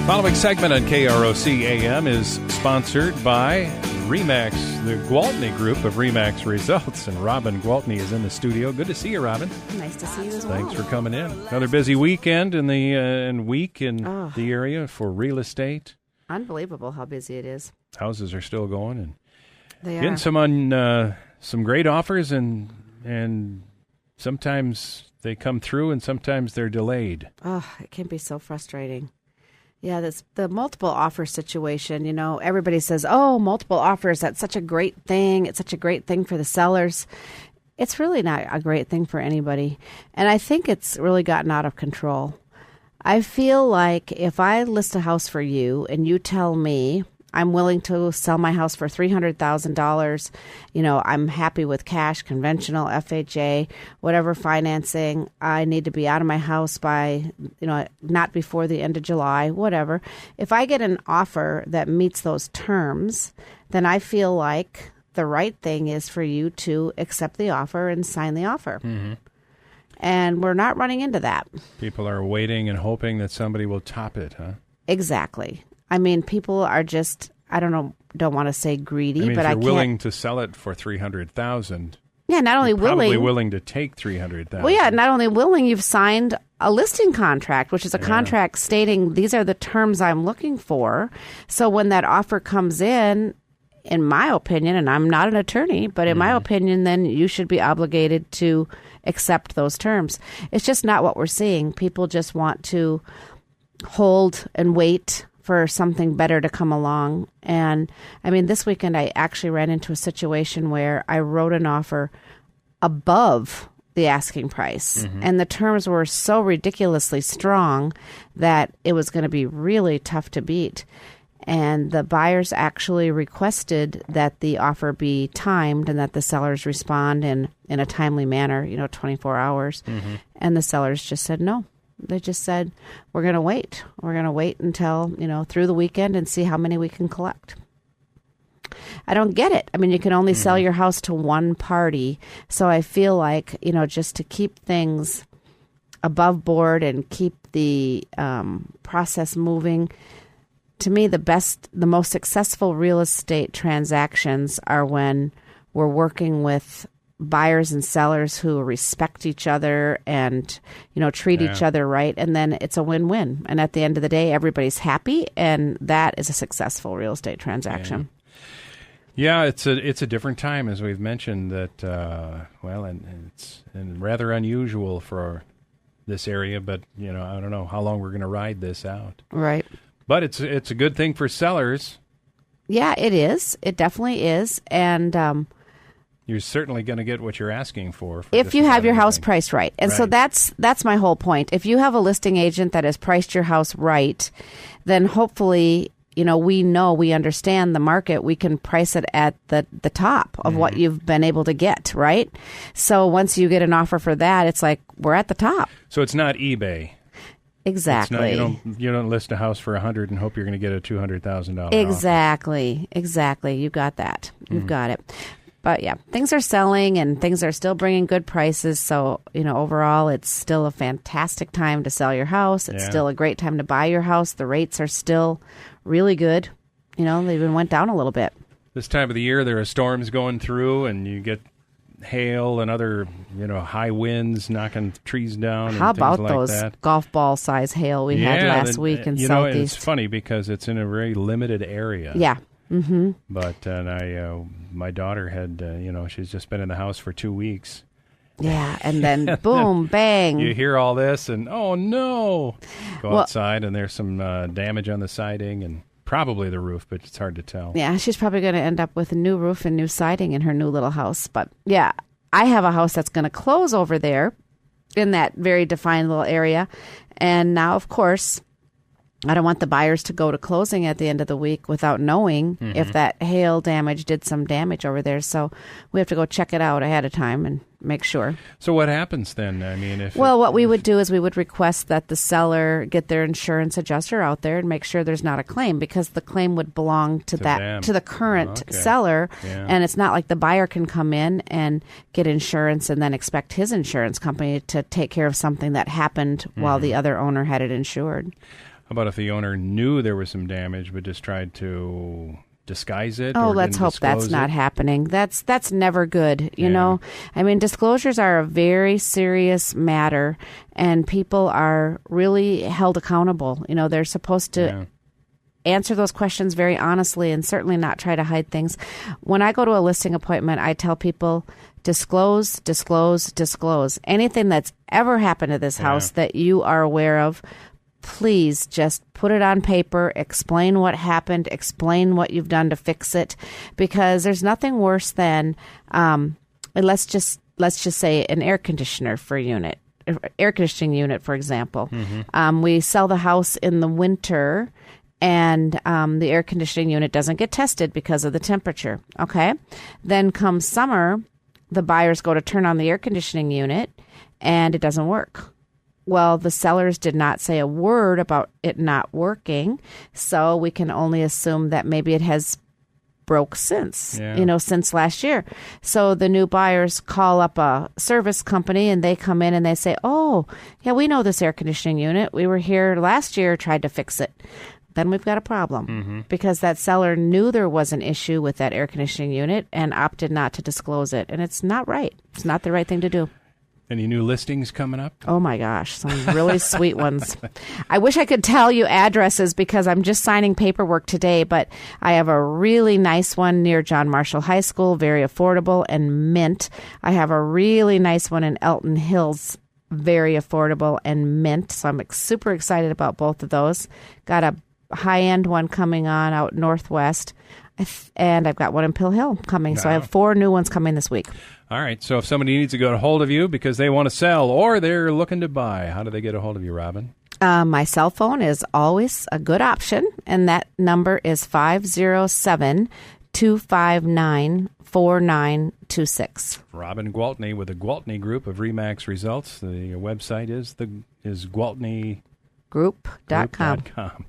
Following segment on KROC AM is sponsored by RE/MAX, the Gwaltney Group of RE/MAX Results. And Robin Gwaltney is in the studio. Good to see you, Robin. Nice to see you as well. Thanks for coming in. Another busy weekend in the week in the area for real estate. Unbelievable how busy it is. Houses are still going, and they getting some great offers, and sometimes they come through, and sometimes they're delayed. Oh, it can be so frustrating. Yeah, the multiple offer situation, everybody says, oh, multiple offers, that's such a great thing. It's such a great thing for the sellers. It's really not a great thing for anybody. And I think it's really gotten out of control. I feel like if I list a house for you and you tell me I'm willing to sell my house for $300,000, I'm happy with cash, conventional, FHA, whatever financing, I need to be out of my house by, not before the end of July, whatever. If I get an offer that meets those terms, then I feel like the right thing is for you to accept the offer and sign the offer. Mm-hmm. And we're not running into that. People are waiting and hoping that somebody will top it, huh? Exactly. I mean, people are just, don't want to say greedy, but if you're willing to sell it for $300,000. Yeah, not only willing. Probably willing to take $300,000. Well, yeah, not only willing, you've signed a listing contract, which is a contract stating these are the terms I'm looking for. So when that offer comes in my opinion, and I'm not an attorney, but in my opinion, then you should be obligated to accept those terms. It's just not what we're seeing. People just want to hold and wait for something better to come along. And I mean, this weekend I actually ran into a situation where I wrote an offer above the asking price. Mm-hmm. And the terms were so ridiculously strong that it was going to be really tough to beat. And the buyers actually requested that the offer be timed and that the sellers respond in a timely manner, 24 hours. Mm-hmm. And the sellers just said no. They just said, we're going to wait. We're going to wait until, through the weekend and see how many we can collect. I don't get it. I mean, you can only sell your house to one party. So I feel like, just to keep things above board and keep the process moving, to me, the most successful real estate transactions are when we're working with buyers and sellers who respect each other and, treat each other right. And then it's a win-win. And at the end of the day, everybody's happy. And that is a successful real estate transaction. Yeah, it's a different time, as we've mentioned, that, and it's rather unusual for this area. But, I don't know how long we're going to ride this out. Right. But it's a good thing for sellers. Yeah, it is. It definitely is. And you're certainly going to get what you're asking for if you have your house priced right. And so that's my whole point. If you have a listing agent that has priced your house right, then hopefully, we understand the market. We can price it at the top of what you've been able to get, right? So once you get an offer for that, it's like we're at the top. So it's not eBay. Exactly. It's not, you don't list a house for $100 and hope you're going to get a $200,000 Exactly. Offer. Exactly. You got that. You've got it. But yeah, things are selling and things are still bringing good prices. So, overall, it's still a fantastic time to sell your house. It's still a great time to buy your house. The rates are still really good. They even went down a little bit. This time of the year, there are storms going through and you get hail and other, high winds knocking trees down. How and about things those like that. Golf ball size hail we had last week in Southeast? It's funny because it's in a very limited area. Yeah. Mm-hmm. But my daughter had, she's just been in the house for 2 weeks. Yeah, and then boom, bang. You hear all this and, oh, no. Go outside and there's some damage on the siding and probably the roof, but it's hard to tell. Yeah, she's probably going to end up with a new roof and new siding in her new little house. But, yeah, I have a house that's going to close over there in that very defined little area. And now, of course, I don't want the buyers to go to closing at the end of the week without knowing if that hail damage did some damage over there. So we have to go check it out ahead of time and make sure. So what happens then? I mean, what we would do is we would request that the seller get their insurance adjuster out there and make sure there's not a claim, because the claim would belong to the current seller. Yeah. And it's not like the buyer can come in and get insurance and then expect his insurance company to take care of something that happened while the other owner had it insured. How about if the owner knew there was some damage but just tried to disguise it? Oh, or let's didn't hope that's disclose not it? happening. That's never good, you know. I mean, disclosures are a very serious matter, and people are really held accountable. You know, they're supposed to answer those questions very honestly and certainly not try to hide things. When I go to a listing appointment, I tell people, disclose, disclose, disclose. Anything that's ever happened to this house that you are aware of, please just put it on paper, explain what happened, explain what you've done to fix it, because there's nothing worse than, let's just say an air conditioner for a unit, air conditioning unit, for example. We sell the house in the winter, and the air conditioning unit doesn't get tested because of the temperature. Okay. Then comes summer, the buyers go to turn on the air conditioning unit and it doesn't work. Well, the sellers did not say a word about it not working. So we can only assume that maybe it has broke since, since last year. So the new buyers call up a service company and they come in and they say, oh, yeah, we know this air conditioning unit. We were here last year, tried to fix it. Then we've got a problem because that seller knew there was an issue with that air conditioning unit and opted not to disclose it. And it's not right. It's not the right thing to do. Any new listings coming up? Oh, my gosh. Some really sweet ones. I wish I could tell you addresses because I'm just signing paperwork today, but I have a really nice one near John Marshall High School, very affordable and mint. I have a really nice one in Elton Hills, very affordable and mint. So I'm super excited about both of those. Got a high-end one coming on out northwest, and I've got one in Pill Hill coming. So I have 4 new ones coming this week. All right. So if somebody needs to get a hold of you because they want to sell or they're looking to buy, how do they get a hold of you, Robin? My cell phone is always a good option, and that number is 507-259-4926. Robin Gwaltney with the Gwaltney Group of RE/MAX Results. The website is Gwaltneygroup.com.